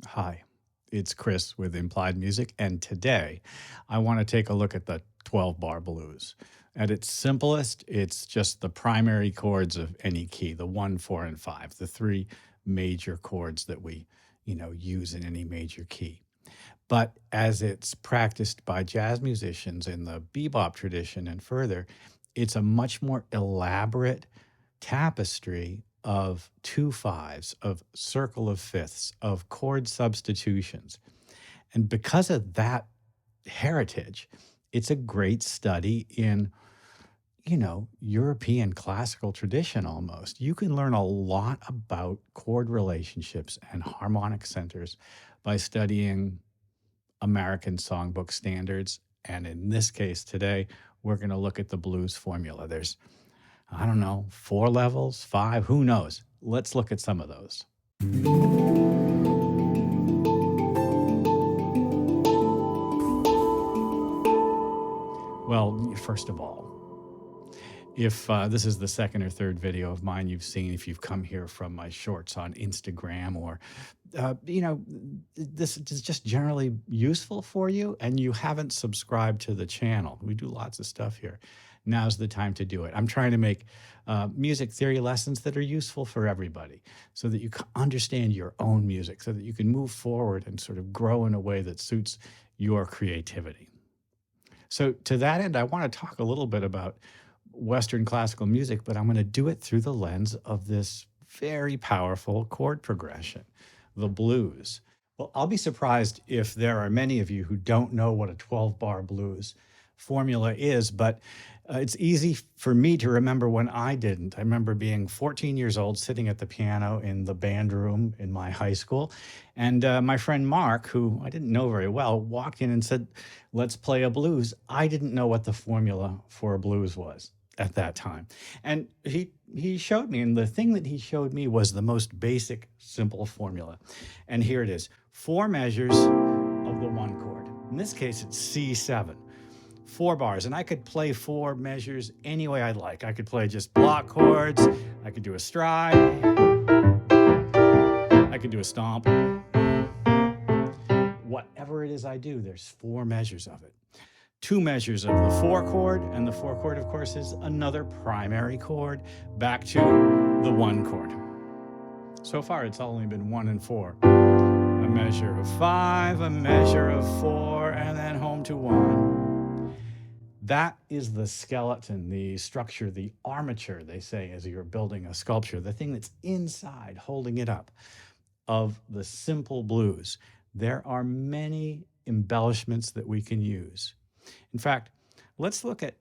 Hi, it's Chris with Implied Music, and today I want to take a look at the 12 bar blues. At its simplest, it's just the primary chords of any key, the 1, 4, and 5, the three major chords that we, use in any major key. But as it's practiced by jazz musicians in the bebop tradition and further, it's a much more elaborate tapestry of two fives, of circle of fifths, of chord substitutions. And because of that heritage, it's a great study in, European classical tradition almost. You can learn a lot about chord relationships and harmonic centers by studying American Songbook standards. And in this case today, we're going to look at the blues formula. There's, I don't know, 4 levels, 5, who knows? Let's look at some of those. Well, first of all, if this is the second or third video of mine you've seen, if you've come here from my shorts on Instagram, or, this is just generally useful for you and you haven't subscribed to the channel, we do lots of stuff here. Now's the time to do it. I'm trying to make music theory lessons that are useful for everybody so that you understand your own music, so that you can move forward and sort of grow in a way that suits your creativity. So to that end, I want to talk a little bit about Western classical music, but I'm going to do it through the lens of this very powerful chord progression, the blues. Well, I'll be surprised if there are many of you who don't know what a 12-bar blues formula is, but it's easy for me to remember when I didn't. I remember being 14 years old, sitting at the piano in the band room in my high school, and my friend Mark, who I didn't know very well, walked in and said, "Let's play a blues." I didn't know what the formula for a blues was at that time. And he showed me, and the thing that he showed me was the most basic, simple formula. And here it is: 4 measures of the 1 chord. In this case, it's C7. 4 bars, and I could play 4 measures any way I'd like. I could play just block chords, I could do a stride, I could do a stomp. Whatever it is I do, there's 4 measures of it. 2 measures of the 4 chord, and the 4 chord, of course, is another primary chord, back to the 1 chord. So far, it's only been 1 and 4. A measure of 5, a measure of 4, and then home to 1. That is the skeleton, the structure, the armature, they say, as you're building a sculpture, the thing that's inside, holding it up, of the simple blues. There are many embellishments that we can use. In fact, let's look at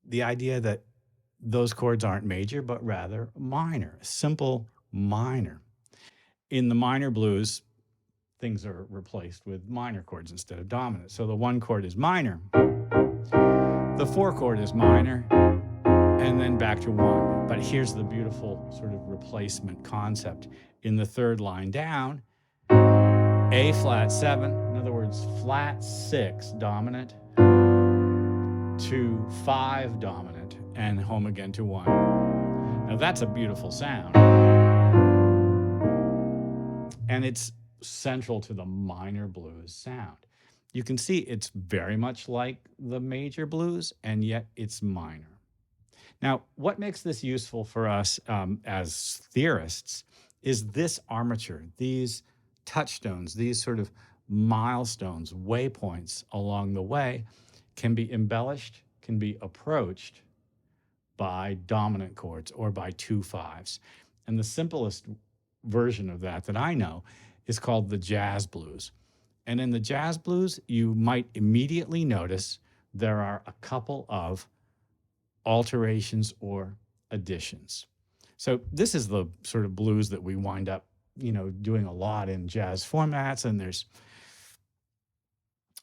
the idea that those chords aren't major, but rather minor, simple minor. In the minor blues, things are replaced with minor chords instead of dominant. So the 1 chord is minor, the 4 chord is minor, and then back to 1. But here's the beautiful sort of replacement concept. In the 3rd line down, A flat 7, in other words, flat 6 dominant to 5 dominant, and home again to 1. Now that's a beautiful sound. And it's central to the minor blues sound. You can see it's very much like the major blues, and yet it's minor. Now, what makes this useful for us as theorists is this armature, these touchstones, these sort of milestones, waypoints along the way can be embellished, can be approached by dominant chords or by 2 5s. And the simplest version of that I know is called the jazz blues. And in the jazz blues, you might immediately notice there are a couple of alterations or additions. So this is the sort of blues that we wind up, doing a lot in jazz formats, and there's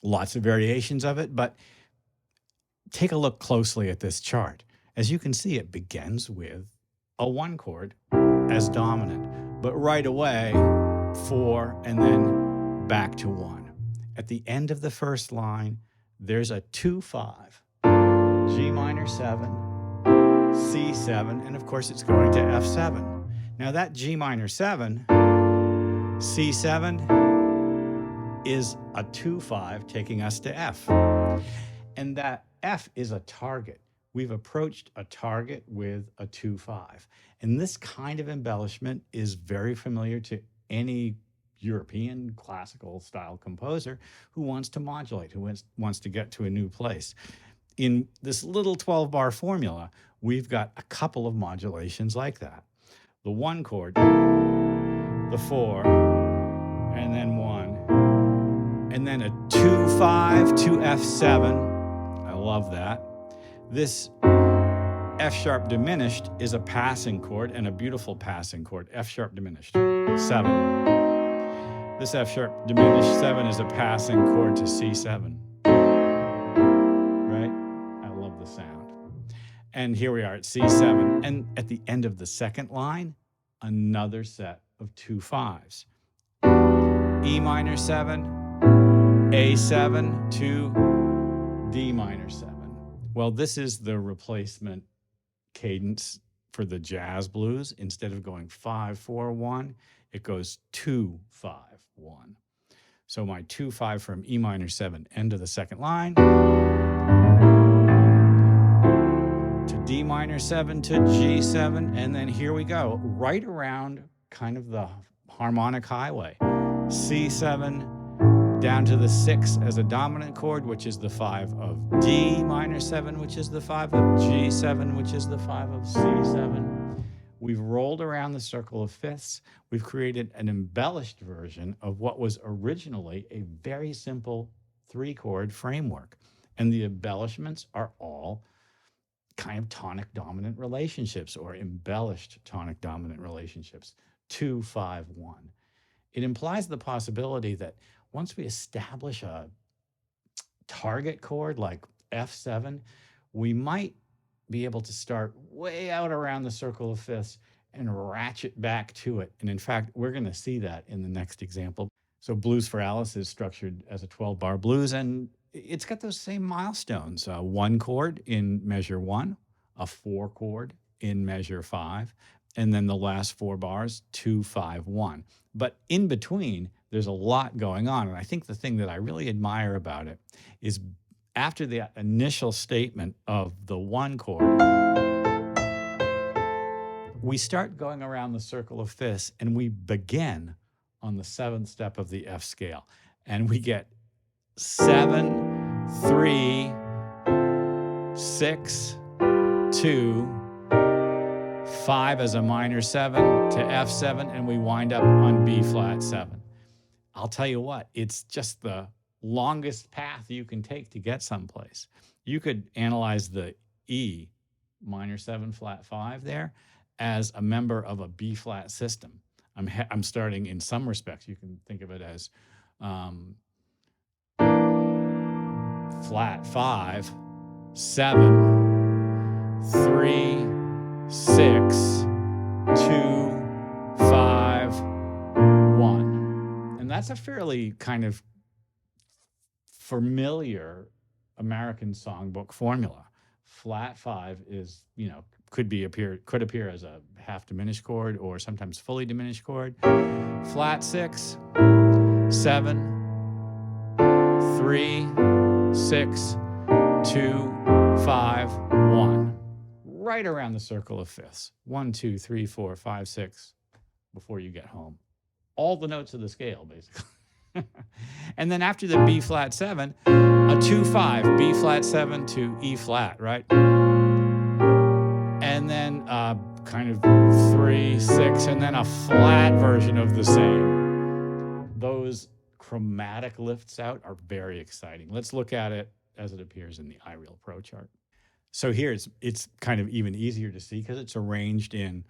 lots of variations of it, but take a look closely at this chart. As you can see, it begins with a 1 chord as dominant, but right away 4 and then back to 1. At the end of the first line, there's a 2 5, G minor 7, C7, and of course it's going to F7. Now that G minor 7 C7 is a 2-5 taking us to F. And that F is a target. We've approached a target with a 2-5. And this kind of embellishment is very familiar to any European classical style composer who wants to modulate, who wants to get to a new place. In this little 12-bar formula, we've got a couple of modulations like that. The 1 chord, the 4, and then 1, and then a 2-5 to F7. I love that. This F sharp diminished is a passing chord, and a beautiful passing chord. F sharp diminished, 7. This F sharp diminished 7 is a passing chord to C7. Right? I love the sound. And here we are at C7. And at the end of the second line, another set of 2-5s. E minor 7, A7 to D minor 7. Well, this is the replacement cadence for the jazz blues. Instead of going 5-4-1, it goes 2-5-1. So my 2-5 from E minor 7, end of the second line, to D minor 7 to G7, and then here we go, right around kind of the harmonic highway. C7 down to the 6 as a dominant chord, which is the 5 of D minor 7, which is the 5 of G7, which is the 5 of C7. We've rolled around the circle of fifths. We've created an embellished version of what was originally a very simple 3-chord framework. And the embellishments are all kind of tonic-dominant relationships or embellished tonic-dominant relationships, 2-5-1. It implies the possibility that once we establish a target chord like F7, we might be able to start way out around the circle of fifths and ratchet back to it. And in fact, we're going to see that in the next example. So Blues for Alice is structured as a 12-bar blues, and it's got those same milestones. 1 chord in measure 1, a 4 chord in measure 5, and then the last 4 bars, 2-5-1. But in between, there's a lot going on. And I think the thing that I really admire about it is after the initial statement of the 1 chord, we start going around the circle of fifths, and we begin on the 7th step of the F scale. And we get 7, 3, 6, 2, 5 as a minor 7 to F7, and we wind up on B flat 7. I'll tell you what, it's just the longest path you can take to get someplace. You could analyze the E minor 7 flat 5 there as a member of a B flat system. I'm starting in some respects, you can think of it as flat 5, 7, 3, 6, 2, 5, 1. And that's a fairly kind of familiar American songbook formula. Flat 5 is, could appear as a half diminished chord or sometimes fully diminished chord. Flat 6, 7, 3, 6, 2, 5, 1. Right around the circle of fifths. 1, 2, 3, 4, 5, 6 before you get home. All the notes of the scale, basically. And then after the B flat 7, a 2-5, B flat 7 to E flat, right? And then kind of 3, 6, and then a flat version of the same. Those chromatic lifts out are very exciting. Let's look at it as it appears in the iReal Pro chart. So here it's kind of even easier to see because it's arranged in,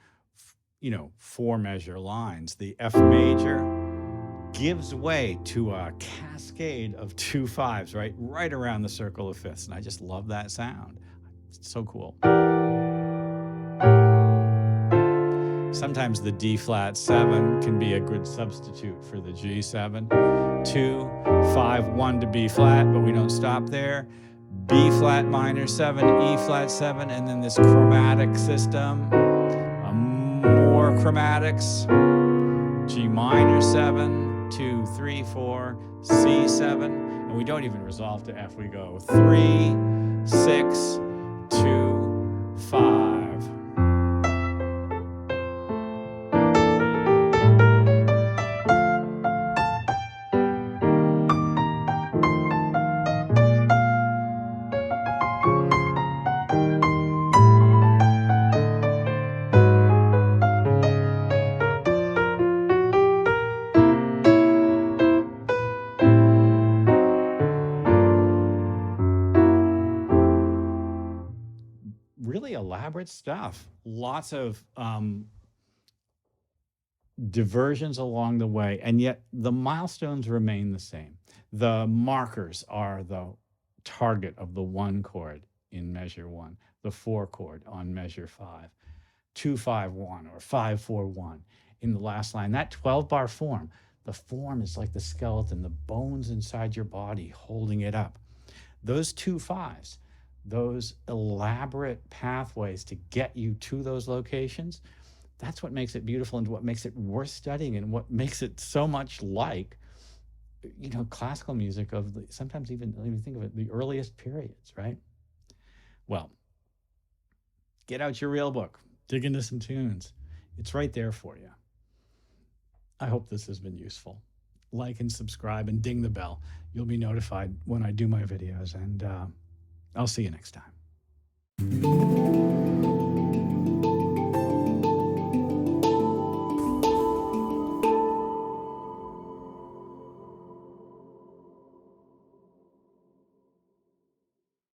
4 measure lines. The F major gives way to a cascade of 2-5s, right around the circle of fifths. And I just love that sound. It's so cool. Sometimes the D flat 7 can be a good substitute for the G7. 2, 5, 1 to B flat, but we don't stop there. B flat minor 7, E flat 7, and then this chromatic system. More chromatics. G minor 7, 2, 3, 4, C7, and we don't even resolve to F. We go 3, 6, 2, 5. Really elaborate stuff. Lots of diversions along the way, and yet the milestones remain the same. The markers are the target of the 1 chord in measure 1, the 4 chord on measure 5, 2, 5, 1, or 5, 4, 1 in the last line. That 12-bar form, the form is like the skeleton, the bones inside your body holding it up. Those 2 5s, those elaborate pathways to get you to those locations, that's what makes it beautiful and what makes it worth studying and what makes it so much like, classical music of sometimes even think of it, the earliest periods, right? Well, get out your real book, dig into some tunes. It's right there for you. I hope this has been useful. Like and subscribe and ding the bell. You'll be notified when I do my videos, and I'll see you next time.